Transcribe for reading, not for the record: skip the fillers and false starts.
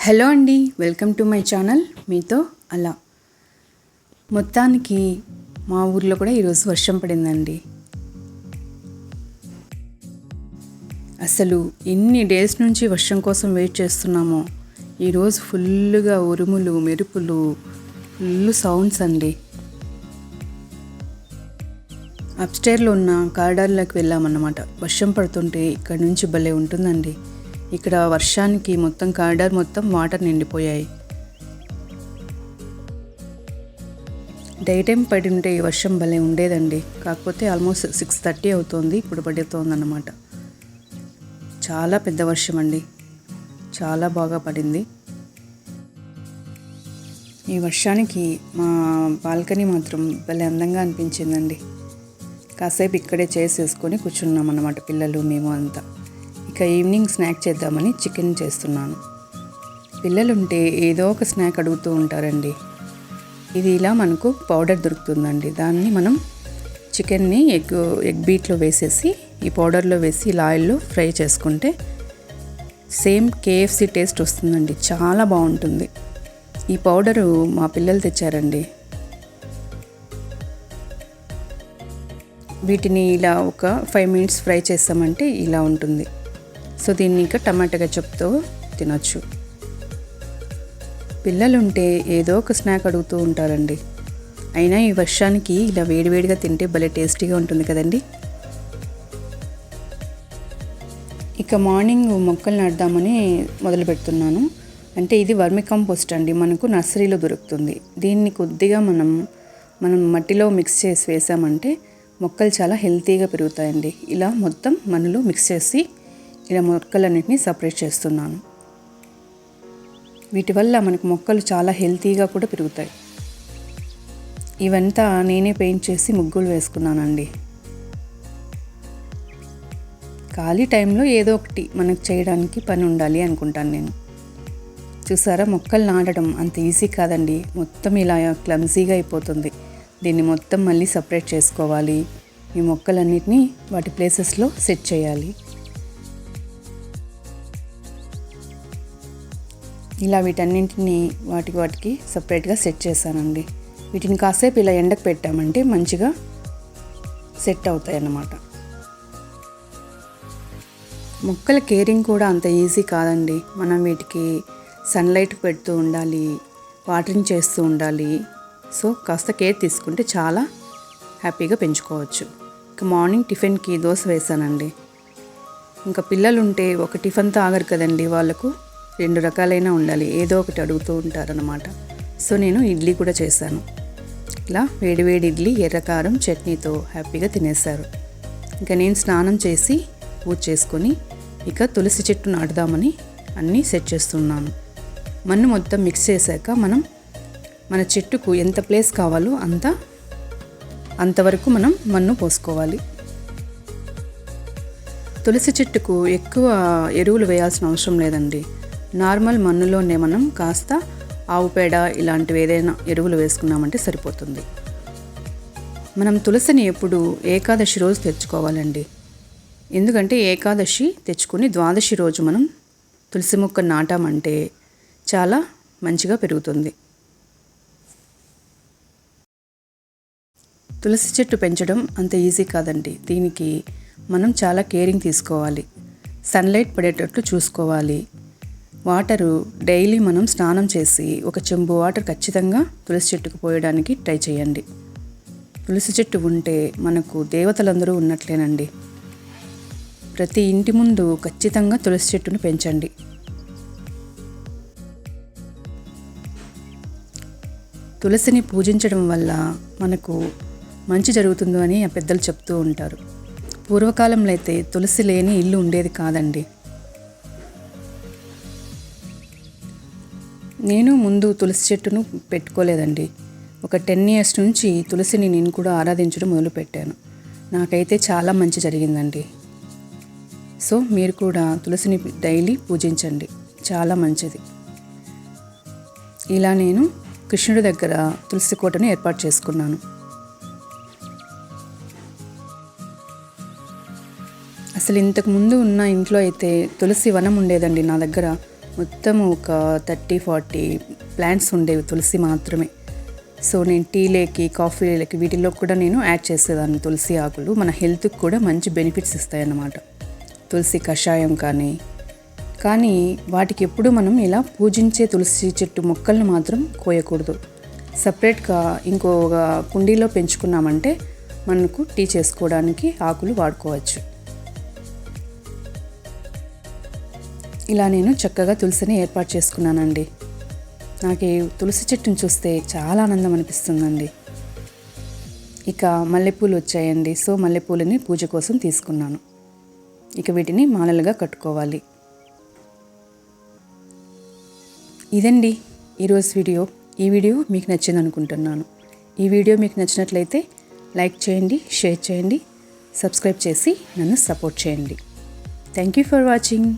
Hello అండి, welcome to my channel మీతో అలా. మొత్తానికి మా ఊర్లో కూడా ఈరోజు వర్షం పడిందండి. అసలు ఎన్ని డేస్ నుంచి వర్షం కోసం వెయిట్ చేస్తున్నామో ఈరోజు ఫుల్గా ఉరుములు మెరుపులు ఫుల్ సౌండ్స్ అండి. అప్స్టైర్లో ఉన్న కారిడార్లోకి వెళ్ళామన్నమాట. వర్షం పడుతుంటే ఇక్కడ నుంచి భలే ఉంటుందండి. ఇక్కడ వర్షానికి మొత్తం కారిడార్ మొత్తం వాటర్ నిండిపోయాయి. డే టైం పడి ఉంటే ఈ వర్షం భలే ఉండేదండి. కాకపోతే ఆల్మోస్ట్ 6:30 అవుతుంది, ఇప్పుడు పడుతోంది అన్నమాట. చాలా పెద్ద వర్షం అండి, చాలా బాగా పడింది. ఈ వర్షానికి మా బాల్కనీ మాత్రం భలే అందంగా అనిపించిందండి. కాసేపు ఇక్కడే చేసేసుకొని కూర్చున్నాం అన్నమాట, పిల్లలు మేము అంతా. ఇక ఈవినింగ్ స్నాక్ చేద్దామని చికెన్ చేస్తున్నాను. పిల్లలుంటే ఏదో ఒక స్నాక్ అడుగుతూ ఉంటారండి. ఇది ఇలా మనకు పౌడర్ దొరుకుతుందండి. దాన్ని మనం చికెన్ని ఎగ్ బీట్లో వేసేసి ఈ పౌడర్లో వేసి ఇలా ఆయిల్లో ఫ్రై చేసుకుంటే సేమ్ KFC టేస్ట్ వస్తుందండి. చాలా బాగుంటుంది. ఈ పౌడరు మా పిల్లలు తెచ్చారండి. వీటిని ఇలా ఒక 5 minutes ఫ్రై చేస్తామంటే ఇలా ఉంటుంది. సో దీన్ని ఇంకా టమాటా కెచప్తో తినొచ్చు. పిల్లలుంటే ఏదో ఒక స్నాక్ అడుగుతూ ఉంటారండి. అయినా ఈ వర్షానికి ఇలా వేడివేడిగా తింటే భలే టేస్టీగా ఉంటుంది కదండి. ఇక మార్నింగ్ మొక్కలు నాటుదామని మొదలు పెడుతున్నాను. అంటే ఇది వర్మి కంపోస్ట్ అండి, మనకు నర్సరీలో దొరుకుతుంది. దీన్ని కొద్దిగా మనం మట్టిలో మిక్స్ చేసి వేసామంటే మొక్కలు చాలా హెల్తీగా పెరుగుతాయండి. ఇలా మొత్తం మన్నులో మిక్స్ చేసి ఇలా మొక్కలన్నింటినీ సపరేట్ చేస్తున్నాను. వీటి వల్ల మనకు మొక్కలు చాలా హెల్తీగా కూడా పెరుగుతాయి. ఇవంతా నేనే పెయింట్ చేసి ముగ్గులు వేసుకున్నానండి. ఖాళీ టైంలో ఏదో ఒకటి మనకు చేయడానికి పని ఉండాలి అనుకుంటాను నేను. చూసారా, మొక్కలు నాటడం అంత ఈజీ కాదండి. మొత్తం ఇలా క్లమ్జీగా అయిపోతుంది. దీన్ని మొత్తం మళ్ళీ సపరేట్ చేసుకోవాలి. ఈ మొక్కలన్నిటినీ వాటి ప్లేసెస్లో సెట్ చేయాలి. ఇలా వీటన్నింటినీ వాటికి సపరేట్గా సెట్ చేశానండి. వీటిని కాసేపు ఇలా ఎండకు పెట్టామంటే మంచిగా సెట్ అవుతాయి అన్నమాట. మొక్కల కేరింగ్ కూడా అంత ఈజీ కాదండి. మనం వీటికి సన్లైట్ పెడుతూ ఉండాలి, వాటరింగ్ చేస్తూ ఉండాలి. సో కాస్త కేర్ తీసుకుంటే చాలా హ్యాపీగా పెంచుకోవచ్చు. ఇక మార్నింగ్ టిఫిన్కి దోశ వేసానండి. ఇంకా పిల్లలుంటే ఒక టిఫిన్తో ఆగరు కదండి, వాళ్ళకు 2 రకాలైనా ఉండాలి, ఏదో ఒకటి అడుగుతూ ఉంటారన్నమాట. సో నేను ఇడ్లీ కూడా చేశాను. ఇలా వేడివేడి ఇడ్లీ ఎర్రకారం చట్నీతో హ్యాపీగా తినేశారు. ఇంకా నేను స్నానం చేసి పూజ చేసుకొని ఇక తులసి చెట్టు నాటుదామని అన్నీ సెట్ చేస్తున్నాను. మన్ను మొత్తం మిక్స్ చేశాక మన చెట్టుకు ఎంత ప్లేస్ కావాలో అంతవరకు మనం మన్ను పోసుకోవాలి. తులసి చెట్టుకు ఎక్కువ ఎరువులు వేయాల్సిన అవసరం లేదండి. నార్మల్ మన్నులోనే మనం కాస్త ఆవు పేడ ఇలాంటివి ఏదైనా ఎరువులు వేసుకున్నామంటే సరిపోతుంది. మనం తులసిని ఎప్పుడు ఏకాదశి రోజు తెచ్చుకోవాలండి. ఎందుకంటే ఏకాదశి తెచ్చుకుని ద్వాదశి రోజు మనం తులసి మొక్క నాటామంటే చాలా మంచిగా పెరుగుతుంది. తులసి చెట్టు పెంచడం అంత ఈజీ కాదండి. దీనికి మనం చాలా కేరింగ్ తీసుకోవాలి. సన్లైట్ పడేటట్లు చూసుకోవాలి. వాటరు డైలీ మనం స్నానం చేసి 1 చెంబు వాటర్ ఖచ్చితంగా తులసి చెట్టుకు పోయడానికి ట్రై చేయండి. తులసి చెట్టు ఉంటే మనకు దేవతలందరూ ఉన్నట్లేనండి. ప్రతి ఇంటి ముందు ఖచ్చితంగా తులసి చెట్టును పెంచండి. తులసిని పూజించడం వల్ల మనకు మంచి జరుగుతుందో అని ఆ పెద్దలు చెప్తూ ఉంటారు. పూర్వకాలంలో అయితే తులసి లేని ఇల్లు ఉండేది కాదండి. నేను ముందు తులసి చెట్టును పెట్టుకోలేదండి. ఒక 10 years నుంచి తులసిని నేను కూడా ఆరాధించడం మొదలుపెట్టాను. నాకైతే చాలా మంచి జరిగిందండి. సో మీరు కూడా తులసిని డైలీ పూజించండి, చాలా మంచిది. ఇలా నేను కృష్ణుడి దగ్గర తులసి కోటను ఏర్పాటు చేసుకున్నాను. అసలు ఇంతకు ముందు ఉన్న ఇంట్లో అయితే తులసి వనం ఉండేదండి నా దగ్గర. మొత్తం ఒక 30-40 ప్లాంట్స్ ఉండేవి తులసి మాత్రమే. సో నేను టీలోకి, కాఫీలోకి వీటిల్లో కూడా నేను యాడ్ చేసేదాన్ని తులసి ఆకులు. మన హెల్త్కి కూడా మంచి బెనిఫిట్స్ ఇస్తాయన్నమాట తులసి కషాయం కానీ వాటికి ఎప్పుడు మనం ఇలా పూజించే తులసి చెట్టు మొక్కలను మాత్రం కోయకూడదు. సపరేట్గా ఇంకొక కుండీలో పెంచుకున్నామంటే మనకు టీ చేసుకోవడానికి ఆకులు వాడుకోవచ్చు. ఇలా నేను చక్కగా తులసిని ఏర్పాటు చేసుకున్నానండి. నాకు ఈ తులసి చెట్టును చూస్తే చాలా ఆనందం అనిపిస్తుందండి. ఇక మల్లెపూలు వచ్చాయండి. సో మల్లెపూలని పూజ కోసం తీసుకున్నాను. ఇక వీటిని మాలలుగా కట్టుకోవాలి. ఇదండి ఈరోజు వీడియో. ఈ వీడియో మీకు నచ్చింది అనుకుంటున్నాను. ఈ వీడియో మీకు నచ్చినట్లయితే లైక్ చేయండి, షేర్ చేయండి, సబ్స్క్రైబ్ చేసి నన్ను సపోర్ట్ చేయండి. Thank you for watching.